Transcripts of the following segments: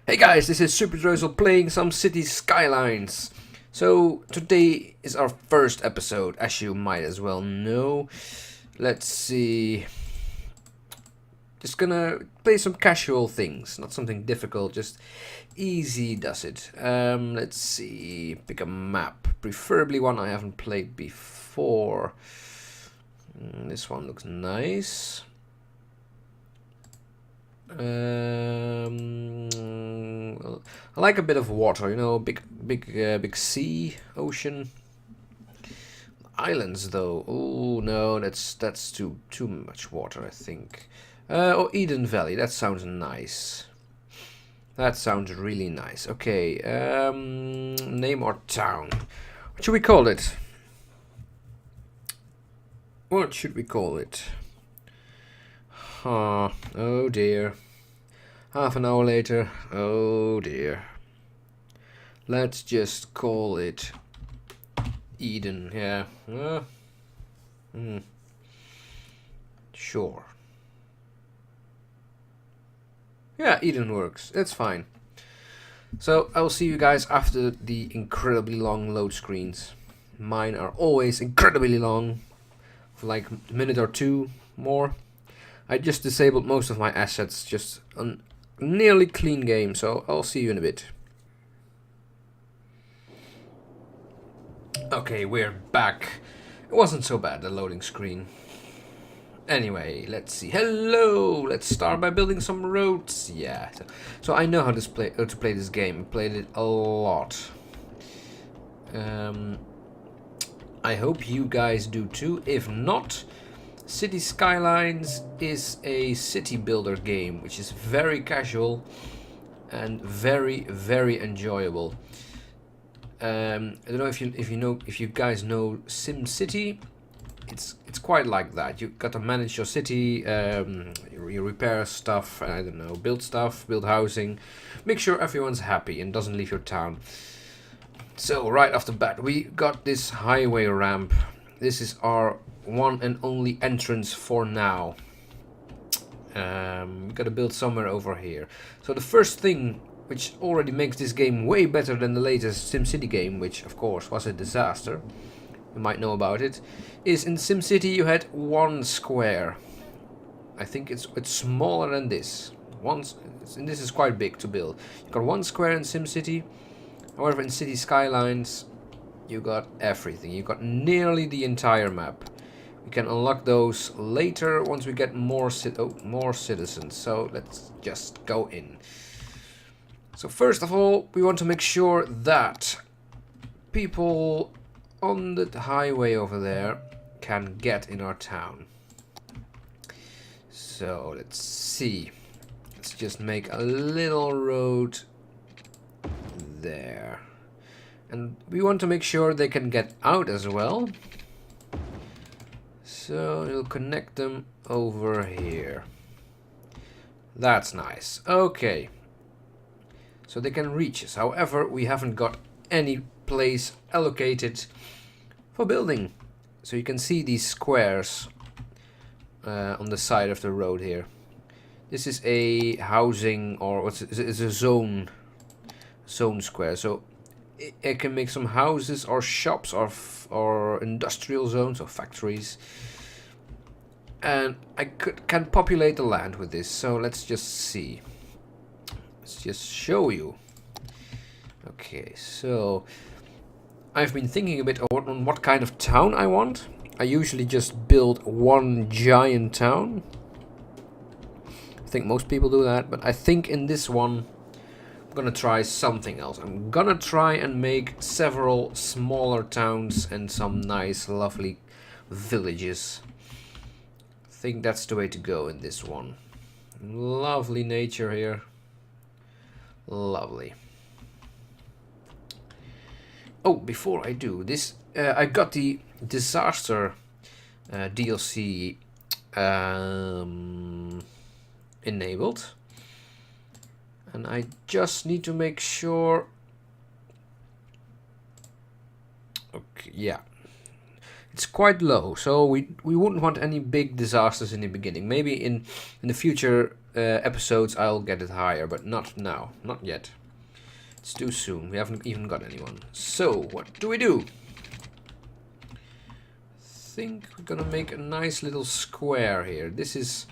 Hey guys, this is Superdreuzel playing some city skylines. So today is our first episode, as you might as well know. Let's see. Just gonna play some casual things, not something difficult, just easy does it. Let's see, pick a map, preferably one I haven't played before. This one looks nice. Well, I like a bit of water, you know, big sea, ocean. Islands though, oh no, that's too much water, I think. Or Eden Valley, that sounds nice. That sounds really nice. Okay, name our town. What should we call it? What should we call it? Oh dear. Half an hour later. Oh dear. Let's just call it Eden. Yeah. Sure. Yeah, Eden works. That's fine. So I will see you guys after the incredibly long load screens. Mine are always incredibly long. For like a minute or two more. I just disabled most of my assets, just a nearly clean game, so I'll see you in a bit. Okay, we're back. It wasn't so bad, the loading screen. Anyway, let's see. Hello! Let's start by building some roads. Yeah, so I know how to play this game. I played it a lot. I hope you guys do too. If not, City Skylines is a city builder game, which is very casual and very enjoyable. I don't know if you guys know SimCity. It's quite like that. You got to manage your city, you repair stuff, I don't know, build stuff, build housing, make sure everyone's happy and doesn't leave your town. So right off the bat, we got this highway ramp. This is our one and only entrance for now. We gotta build somewhere over here. So the first thing, which already makes this game way better than the latest SimCity game, which of course was a disaster, you might know about it, is in SimCity you had one square. I think it's smaller than this. And this is quite big to build. You got one square in SimCity. However, in City Skylines, you got everything. You got nearly the entire map. We can unlock those later once we get more citizens. So let's just go in. So first of all, we want to make sure that people on the highway over there can get in our town. So let's see. Let's just make a little road there. And we want to make sure they can get out as well. So we'll connect them over here. That's nice. Okay. So they can reach us. However, we haven't got any place allocated for building. So you can see these squares on the side of the road here. This is a housing, or it's a zone square. So it can make some houses or shops or industrial zones or factories. And I can populate the land with this. So let's just see. Let's just show you. Okay, so I've been thinking a bit on what kind of town I want. I usually just build one giant town. I think most people do that, but I think in this one I'm gonna try something else. I'm gonna try and make several smaller towns and some nice, lovely villages. I think that's the way to go in this one. Lovely nature here. Lovely. Oh, before I do this, I got the disaster DLC enabled. And I just need to make sure. Okay, yeah. It's quite low, so we wouldn't want any big disasters in the beginning. Maybe in the future episodes I'll get it higher, but not now. Not yet. It's too soon. We haven't even got anyone. So, what do we do? I think we're gonna make a nice little square here. This is,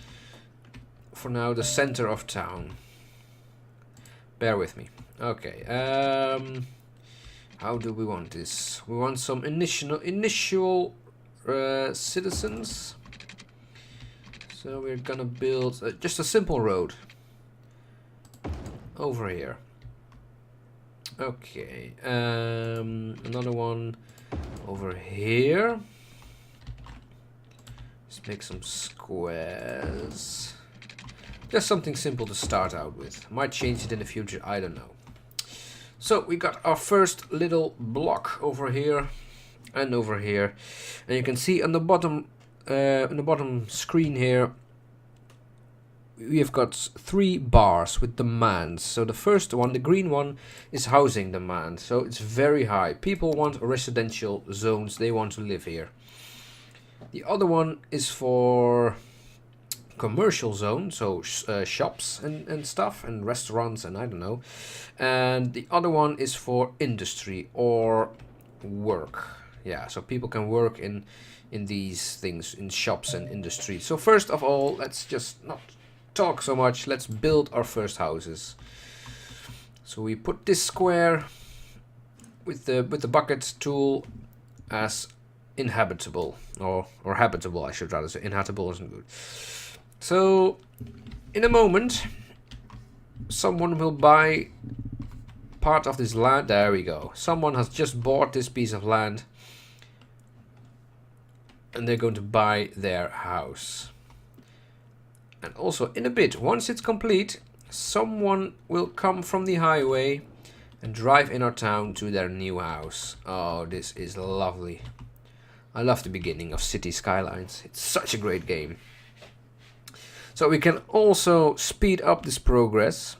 for now, the center of town. Bear with me. Okay. How do we want this? We want some initial citizens. So we're gonna build just a simple road over here. Okay. Another one over here. Let's make some squares. Just something simple to start out with. Might change it in the future, I don't know. So we got our first little block over here and over here. And you can see on the bottom screen here, we have got 3 bars with demands. So the first one, the green one, is housing demand. So it's very high. People want residential zones. They want to live here. The other one is for commercial zone, so shops and stuff and restaurants and I don't know. And the other one is for industry or work. Yeah, so people can work in these things, in shops and industry. So first of all, let's just not talk so much. Let's build our first houses. So we put this square with the bucket tool as inhabitable, or habitable, I should rather say. Inhabitable isn't good. So in a moment, someone will buy part of this land. There we go. Someone has just bought this piece of land, and they're going to buy their house. And also in a bit, once it's complete, someone will come from the highway and drive in our town to their new house. Oh, this is lovely. I love the beginning of City Skylines. It's such a great game. So we can also speed up this progress,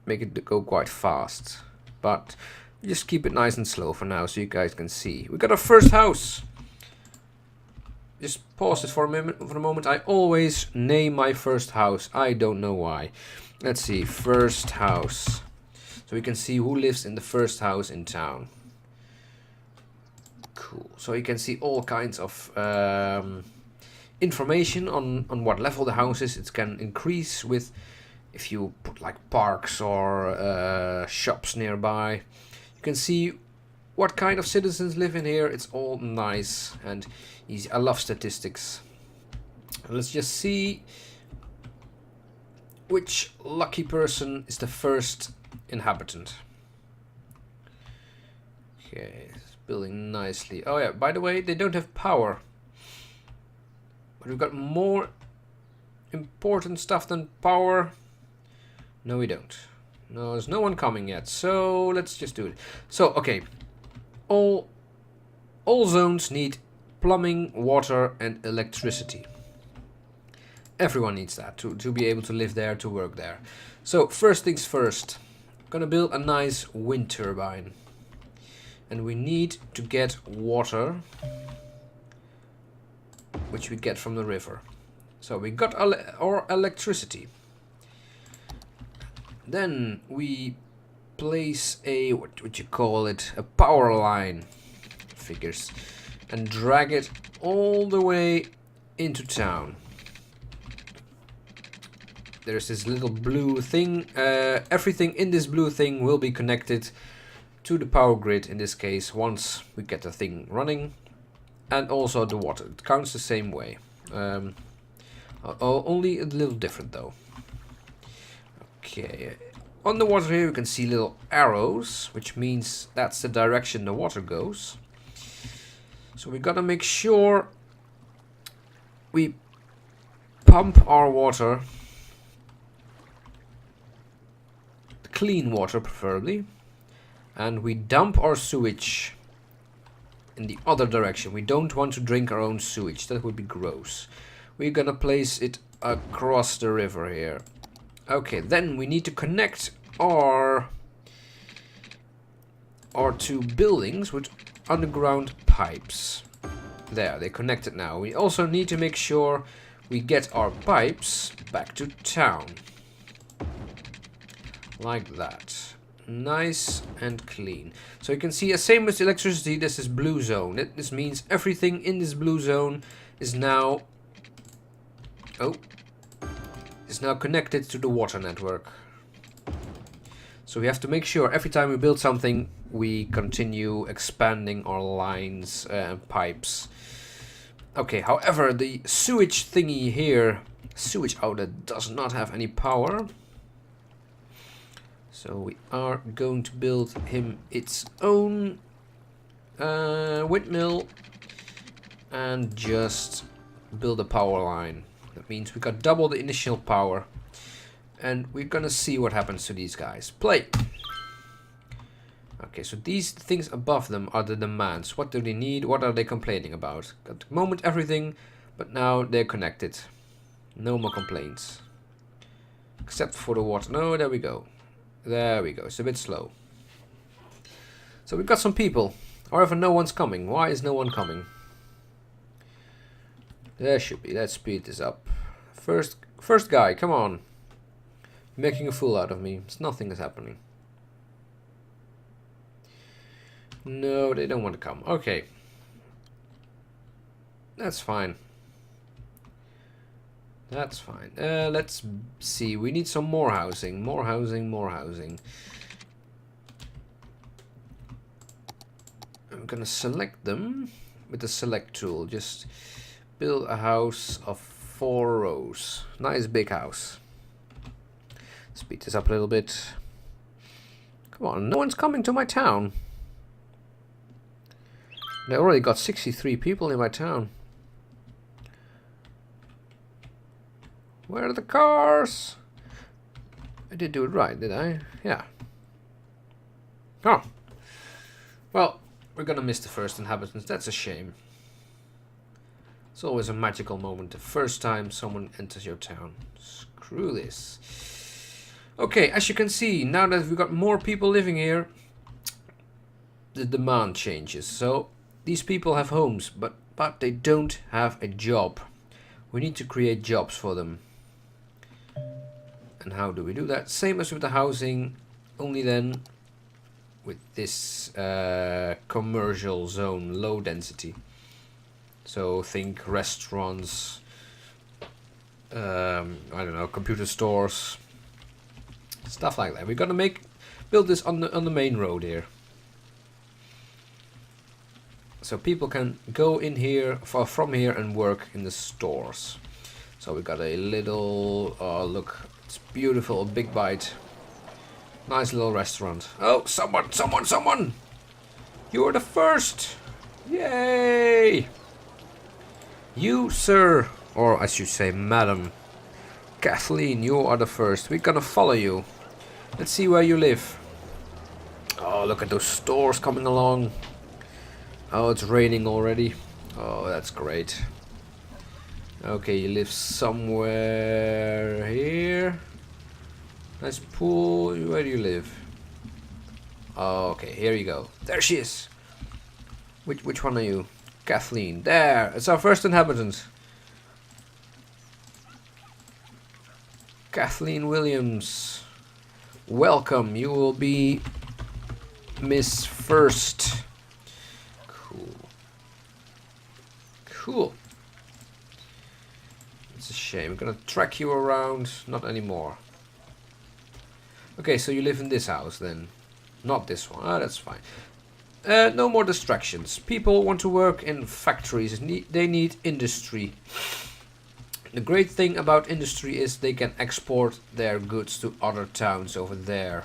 make it go quite fast, but just keep it nice and slow for now so you guys can see. We got our first house. Just pause it for a moment. I always name my first house. I don't know why. Let's see, first house. So we can see who lives in the first house in town. Cool. So you can see all kinds of information on what level the house is. It can increase with if you put like parks or shops nearby. You can see what kind of citizens live in here. It's all nice and easy. I love statistics. Let's just see which lucky person is the first inhabitant. Okay, it's building nicely. Oh yeah, by the way, they don't have power. But we've got more important stuff than power. No, we don't. No, there's no one coming yet. So let's just do it. So, okay. All zones need plumbing, water, and electricity. Everyone needs that to be able to live there, to work there. So, first things first. I'm gonna build a nice wind turbine. And we need to get water, which we get from the river. So we got our electricity. Then we place a, what would you call it, a power line, figures, and drag it all the way into town. There's this little blue thing. Everything in this blue thing will be connected to the power grid, in this case, once we get the thing running. And also the water. It counts the same way. Only a little different though. Okay. On the water here you can see little arrows, which means that's the direction the water goes. So we gotta make sure we pump our water, clean water preferably, and we dump our sewage in the other direction. We don't want to drink our own sewage, that would be gross. We're gonna place it across the river here. Okay, then we need to connect our 2 buildings with underground pipes. There, they connected now. We also need to make sure we get our pipes back to town. Like that. Nice and clean. So you can see, same with electricity, this is blue zone. This means everything in this blue zone is now... Oh. Is now connected to the water network. So we have to make sure every time we build something, we continue expanding our lines and pipes. Okay, however, the sewage thingy here, sewage outlet, does not have any power. So we are going to build him its own windmill and just build a power line. That means we got double the initial power. And we're gonna see what happens to these guys. Play! Okay, so these things above them are the demands. What do they need? What are they complaining about? At the moment everything, but now they're connected. No more complaints. Except for the water. No, there we go. There we go. It's a bit slow. So we've got some people. However, no one's coming. Why is no one coming? There should be. Let's speed this up. First guy, come on. You're making a fool out of me. Nothing is happening. No, they don't want to come. Okay. That's fine. That's fine. Let's see. We need some more housing. More housing, more housing. I'm gonna select them with the select tool. Just build a house of 4 rows. Nice big house. Speed this up a little bit. Come on, no one's coming to my town. They already got 63 people in my town. Where are the cars? I did do it right, did I? Yeah. Oh. Well, we're gonna miss the first inhabitants. That's a shame. It's always a magical moment. The first time someone enters your town. Screw this. Okay, as you can see, now that we've got more people living here, the demand changes. So, these people have homes, but they don't have a job. We need to create jobs for them. And how do we do that? Same as with the housing, only then with this commercial zone, low density. So think restaurants, I don't know, computer stores, stuff like that. We're gonna build this on the main road here. So people can go in here, from here, and work in the stores. So we got a little, oh look, it's beautiful, a big bite. Nice little restaurant. Oh, someone! You are the first! Yay! You, sir, or I should say madam, Kathleen, you are the first. We're gonna follow you. Let's see where you live. Oh, look at those stores coming along. Oh, it's raining already. Oh, that's great. Okay, you live somewhere here. Nice pool. Where do you live? Oh, okay, here you go. There she is. Which one are you? Kathleen. There. It's our first inhabitant. Kathleen Williams. Welcome. You will be Miss First. Cool. It's a shame. I'm gonna track you around. Not anymore. Okay, so you live in this house then. Not this one. Ah, that's fine. No more distractions. People want to work in factories. They need industry. The great thing about industry is they can export their goods to other towns over there,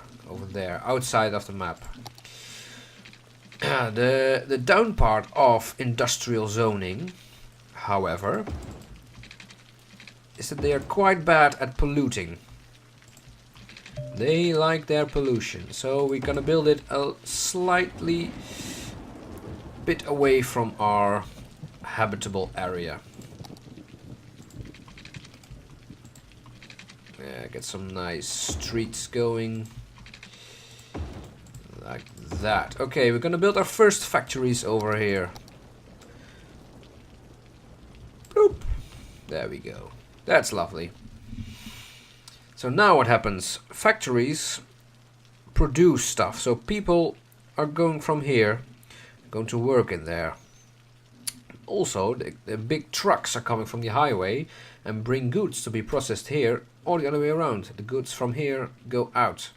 outside of the map. The down part of industrial zoning, however, is that they are quite bad at polluting. They like their pollution, so we're gonna build it a slightly bit away from our habitable area. Yeah, get some nice streets going. Like that. Okay, we're gonna build our first factories over here. Bloop. There we go. That's lovely. So now what happens? Factories produce stuff. So people are going from here, going to work in there. Also, the big trucks are coming from the highway and bring goods to be processed here, or the other way around. The goods from here go out.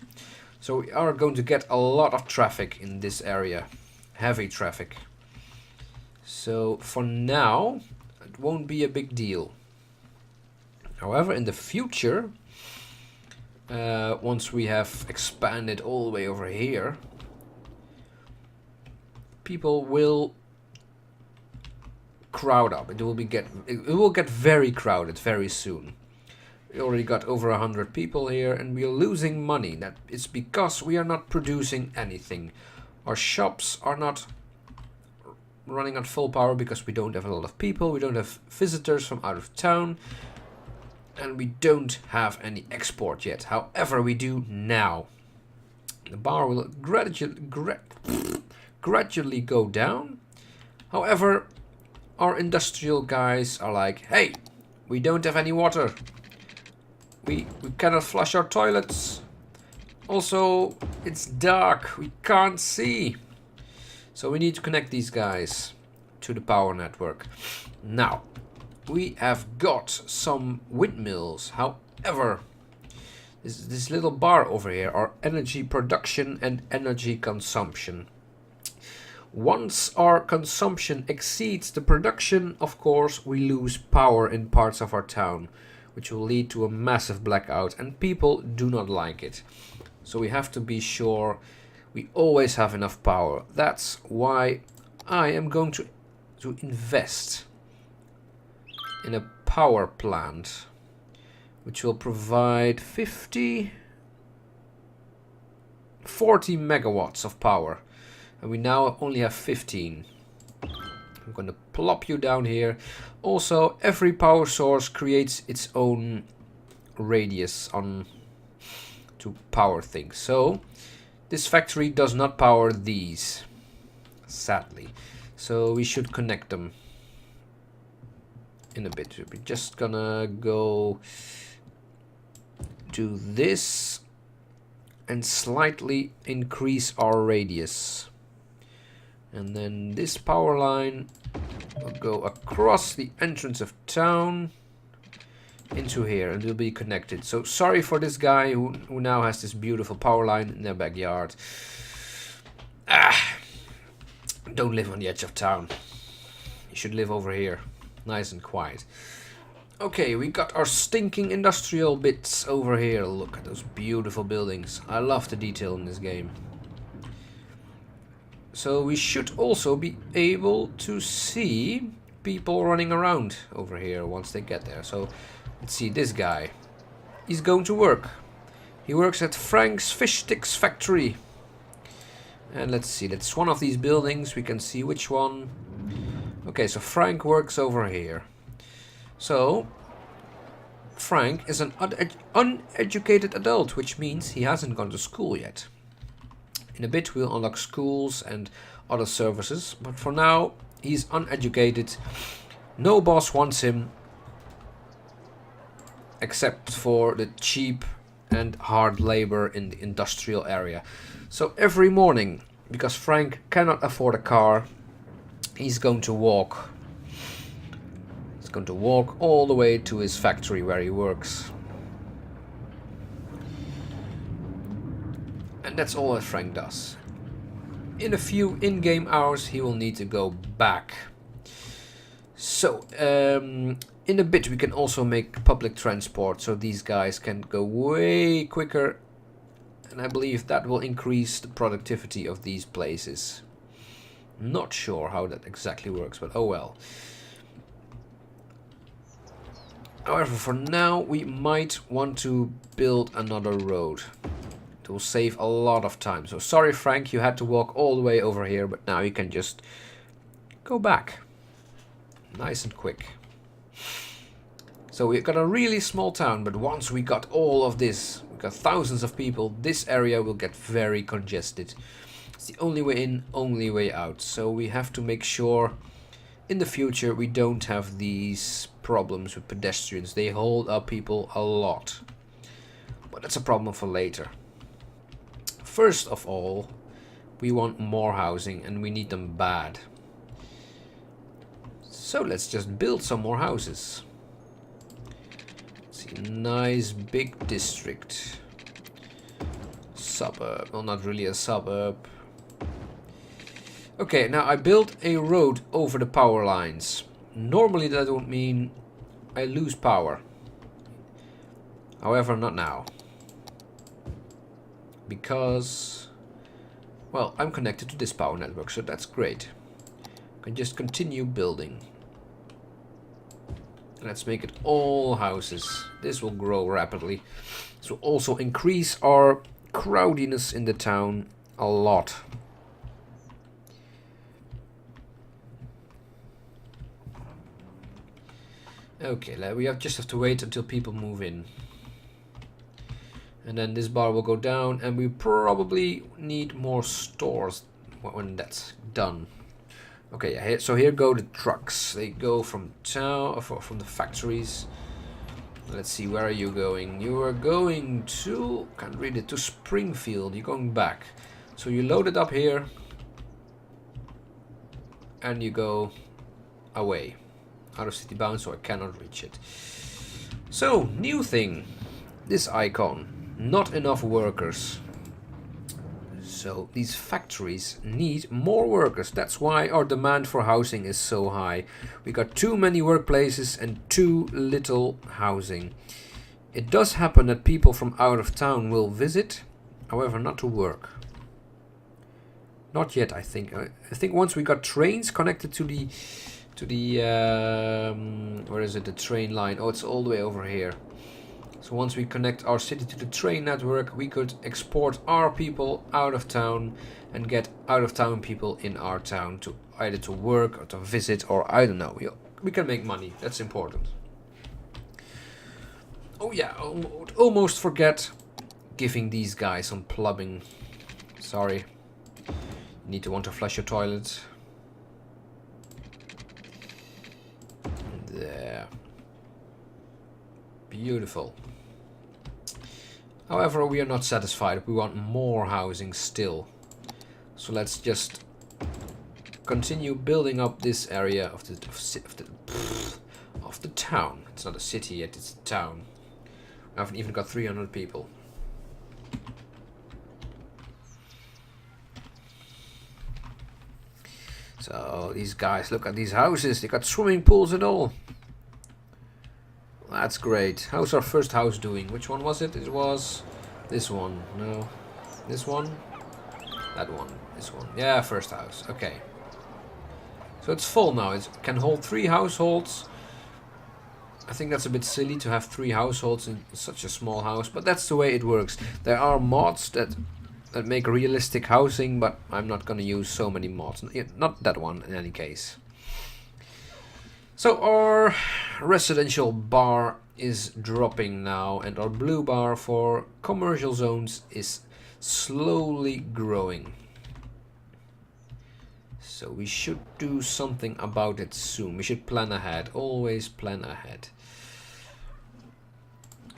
So we are going to get a lot of traffic in this area. Heavy traffic. So for now, it won't be a big deal. However, in the future, once we have expanded all the way over here, people will crowd up. It will get very crowded very soon. We already got over 100 people here, and we are losing money. That it's because we are not producing anything. Our shops are not running at full power because we don't have a lot of people. We don't have visitors from out of town, and we don't have any export yet. However, we do now. The bar will gradually go down. However, our industrial guys are like, hey, we don't have any water. We cannot flush our toilets. Also, it's dark. We can't see. So we need to connect these guys to the power network. Now, we have got some windmills. However, this little bar over here are energy production and energy consumption. Once our consumption exceeds the production, of course, we lose power in parts of our town, which will lead to a massive blackout, and people do not like it. So we have to be sure we always have enough power. That's why I am going to invest in a power plant, which will provide 40 megawatts of power. And we now only have 15. I'm going to plop you down here. Also, every power source creates its own radius on to power things. So this factory does not power these, sadly. So we should connect them in a bit. We're just gonna go do this and slightly increase our radius. And then this power line will go across the entrance of town into here, and will be connected. So sorry for this guy who now has this beautiful power line in their backyard. Don't live on the edge of town. You should live over here, nice and quiet. Okay, we got our stinking industrial bits over here. Look at those beautiful buildings. I love the detail in this game. So we should also be able to see people running around over here once they get there. So let's see this guy. He's going to work. He works at Frank's Fish Sticks factory. And let's see, that's one of these buildings. We can see which one. Okay, so Frank works over here. So Frank is an uneducated adult, which means he hasn't gone to school yet. In a bit we'll unlock schools and other services, but for now he's uneducated. No boss wants him except for the cheap and hard labor in the industrial area. So every morning, because Frank cannot afford a car, he's going to walk. He's going to walk all the way to his factory where he works. And that's all that Frank does. In a few in-game hours he will need to go back. So, in a bit we can also make public transport so these guys can go way quicker. And I believe that will increase the productivity of these places. Not sure how that exactly works, but oh well. However, for now we might want to build another road. It will save a lot of time. So sorry Frank, you had to walk all the way over here, but now you can just go back. Nice and quick. So we've got a really small town, but once we got all of this, we got thousands of people, this area will get very congested. It's the only way in, only way out. So we have to make sure in the future we don't have these problems with pedestrians. They hold up people a lot. But that's a problem for later. First of all, we want more housing and we need them bad. So let's just build some more houses. Let's see, nice big district. Suburb, well, not really a suburb. Okay, now I built a road over the power lines. Normally that would mean I lose power. However, not now. Because, well, I'm connected to this power network, so that's great. I can just continue building. Let's make it all houses. This will grow rapidly. This will also increase our crowdiness in the town a lot. Okay, we just have to wait until people move in. And then this bar will go down, and we probably need more stores when that's done. Okay, yeah, so here go the trucks. They go from town, from the factories. Let's see, where are you going? You are going to, can't read it, to Springfield. You're going back. So you load it up here, and you go away. Out of city bound, so I cannot reach it. So, new thing. This icon. Not enough workers. So, these factories need more workers. That's why our demand for housing is so high. We got too many workplaces and too little housing. It does happen that people from out of town will visit. However, not to work. Not yet, I think. I think once we got trains connected to the where is it, the train line? Oh, it's all the way over here. So once we connect our city to the train network, we could export our people out of town and get out of town people in our town to either to work or to visit, or I don't know. We can make money. That's important. Oh yeah, almost forget giving these guys some plumbing. Sorry. You need to want to flush your toilet. There. Beautiful. However, we are not satisfied. We want more housing still. So let's just continue building up this area of the town. It's not a city yet, it's a town. I haven't even got 300 people. So these guys, look at these houses. They got swimming pools and all. That's great. How's our first house doing? Which one was it? It was this one. No. This one? That one. This one. Yeah, first house. Okay. So it's full now. It can hold 3 households. I think that's a bit silly to have 3 households in such a small house, but that's the way it works. There are mods that make realistic housing, but I'm not going to use so many mods. Not that one in any case. So our residential bar is dropping now, and our blue bar for commercial zones is slowly growing. So we should do something about it soon. We should plan ahead. Always plan ahead.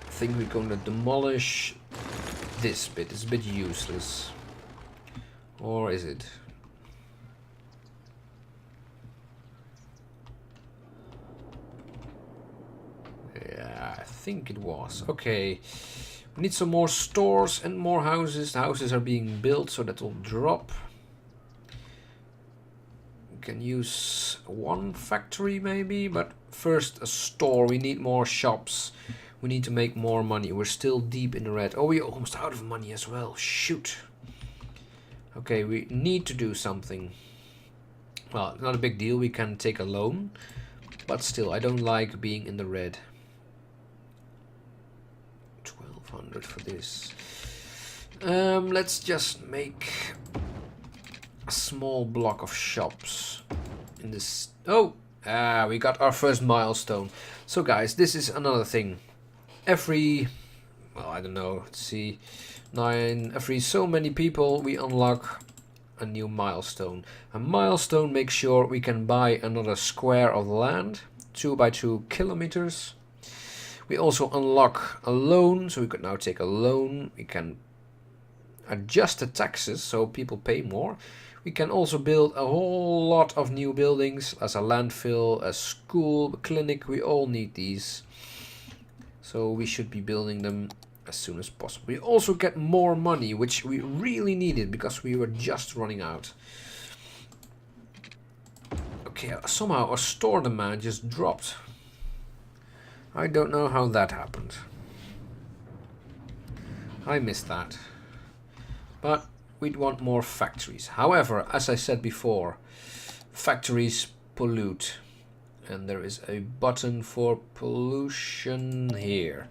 I think we're going to demolish this bit. It's a bit useless. Or is it? Yeah, I think it was. Okay. We need some more stores and more houses. The houses are being built, so that will drop. We can use 1 factory maybe, but first a store. We need more shops. We need to make more money. We're still deep in the red. Oh, we're almost out of money as well. Shoot. Okay, we need to do something. Well, not a big deal. We can take a loan. But still, I don't like being in the red. 1200 for this. Let's just make a small block of shops in this. Oh, we got our first milestone. So guys, this is another thing. Every, well, I don't know, let's see, every so many people we unlock a new milestone. A milestone makes sure we can buy another square of land 2 by 2 kilometers. We also unlock a loan, so we could now take a loan. We can adjust the taxes so people pay more. We can also build a whole lot of new buildings, as a landfill, a school, a clinic. We all need these, so we should be building them as soon as possible. We also get more money, which we really needed because we were just running out. Okay, somehow our store demand just dropped. I don't know how that happened. I missed that. But we'd want more factories. However, as I said before, factories pollute. And there is a button for pollution here.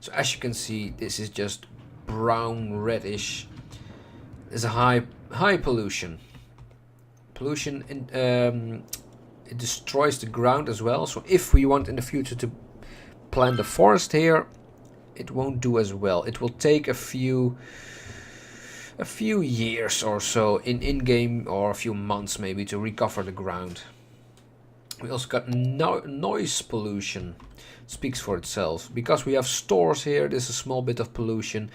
So as you can see, this is just brown, reddish. There's a high pollution. Pollution, it destroys the ground as well. So if we want in the future to plant a forest here, it won't do as well. It will take a few years or so in-game, or a few months maybe, to recover the ground. We also got noise pollution. It speaks for itself. Because we have stores here, there's a small bit of pollution.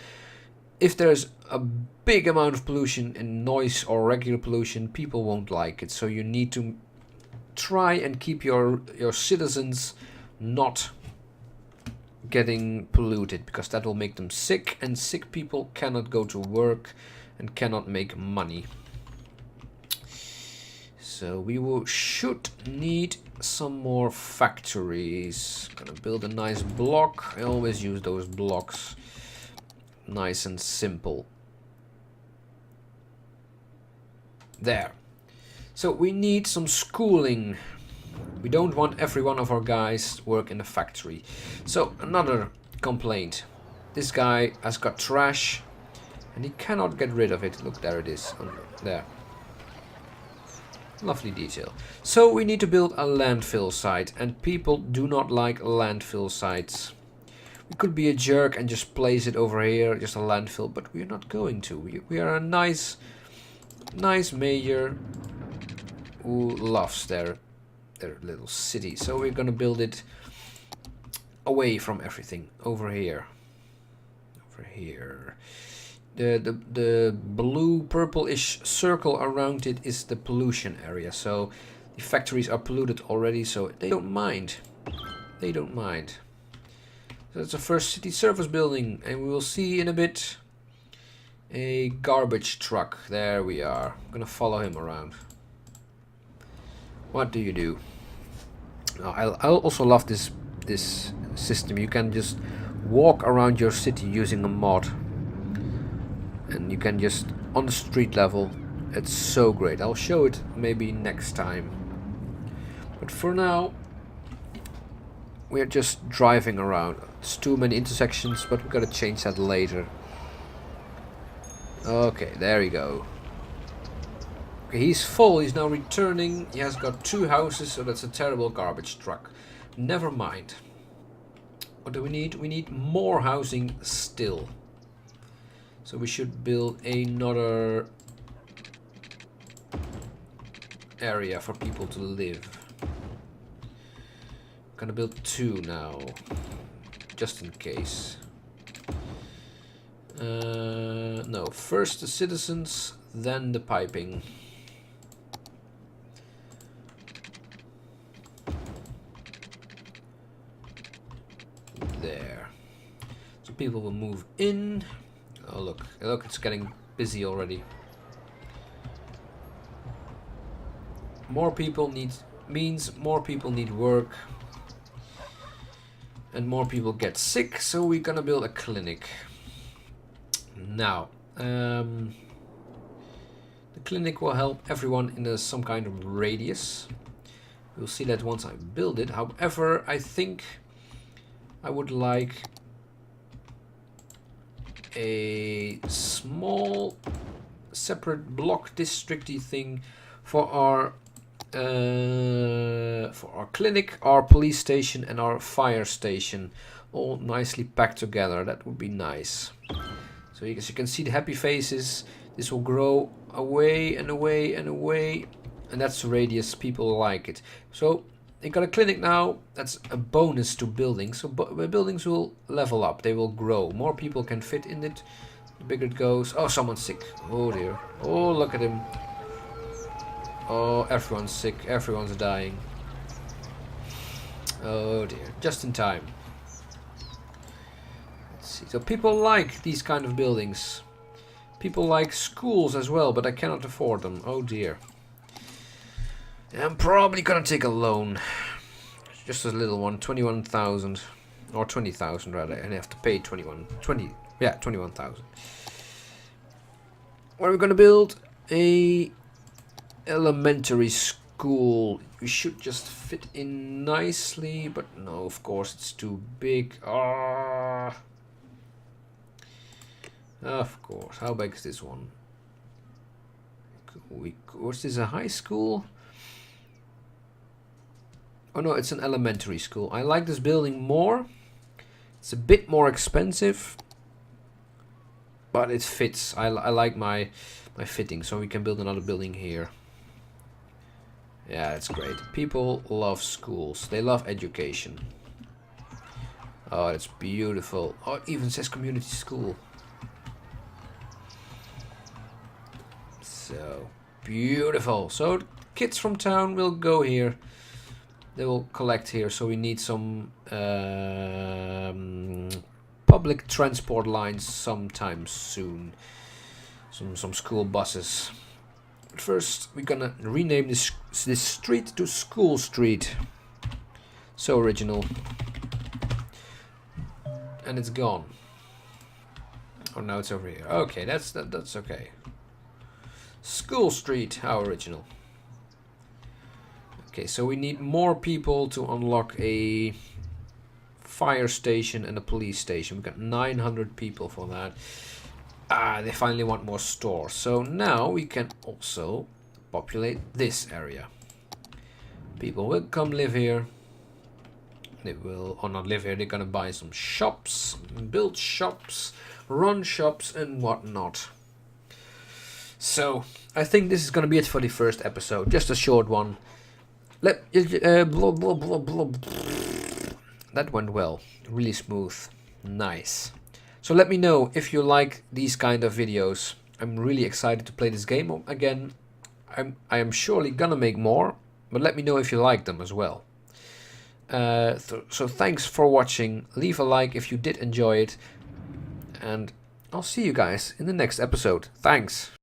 If there's a big amount of pollution in noise or regular pollution, people won't like it. So you need to try and keep your citizens not getting polluted, because that will make them sick, and sick people cannot go to work and cannot make money. So we should need some more factories. Gonna build a nice block. I always use those blocks, nice and simple. There. So we need some schooling. We don't want every one of our guys to work in a factory. So another complaint. This guy has got trash and he cannot get rid of it. Look, there it is. There. Lovely detail. So we need to build a landfill site, and people do not like landfill sites. We could be a jerk and just place it over here, just a landfill, but we're not going to. We are a nice mayor who loves their little city. So we're gonna build it away from everything. Over here. The blue purple-ish circle around it is the pollution area. So the factories are polluted already, so they don't mind. They don't mind. So that's the first city service building, and we will see in a bit a garbage truck. There we are. I'm gonna follow him around. What do you do? I also love this system. You can just walk around your city using a mod, and you can just on the street level. It's so great. I'll show it maybe next time. But for now, we're just driving around. It's too many intersections, but we're gonna change that later. Okay, there we go. Okay, he's full. He's now returning. He has got 2 houses, so that's a terrible garbage truck. Never mind. What do we need? We need more housing still. So we should build another area for people to live. I'm gonna build 2 now, just in case. No, first the citizens, then the piping. There. So people will move in. Oh look, it's getting busy already. More people means more people need work. And more people get sick, so we're gonna build a clinic. Now, the clinic will help everyone in some kind of radius. We'll see that once I build it. However, I think I would like a small separate block districty thing for our clinic, our police station, and our fire station, all nicely packed together. That would be nice. So as you can see the happy faces, this will grow away and away and away, and that's the radius. People like it. So You got a clinic now. That's a bonus to buildings. So buildings will level up. They will grow. More people can fit in it. The bigger it goes. Oh, someone's sick. Oh dear. Oh, look at him. Oh, everyone's sick. Everyone's dying. Oh dear. Just in time. Let's see. So people like these kind of buildings. People like schools as well, but I cannot afford them. Oh dear. I'm probably gonna take a loan. Just a little one. 21,000. Or 20,000 rather. And I have to pay 21,000. What are we gonna build? A elementary school. We should just fit in nicely, but no, of course it's too big. Ah, of course. How big is this one? Was this a high school? Oh no, it's an elementary school. I like this building more. It's a bit more expensive, but it fits. I like my fitting, so we can build another building here. Yeah, it's great. People love schools. They love education. Oh, it's beautiful. Oh, it even says community school. So beautiful. So kids from town will go here. They will collect here. So we need some public transport lines sometime soon. Some school buses. But first, we're gonna rename this street to School Street. So original. And it's gone. Oh, now it's over here. Okay, that's okay. School Street, how original. Okay, so we need more people to unlock a fire station and a police station. We've got 900 people for that. Ah, they finally want more stores. So now we can also populate this area. People will come live here. They will, or not live here, they're gonna buy some shops, build shops, run shops and whatnot. So, I think this is gonna be it for the first episode. Just a short one. That went well. Really smooth. Nice. So let me know if you like these kind of videos. I'm really excited to play this game again. I am surely gonna make more, but let me know if you like them as well. So thanks for watching. Leave a like if you did enjoy it. And I'll see you guys in the next episode. Thanks.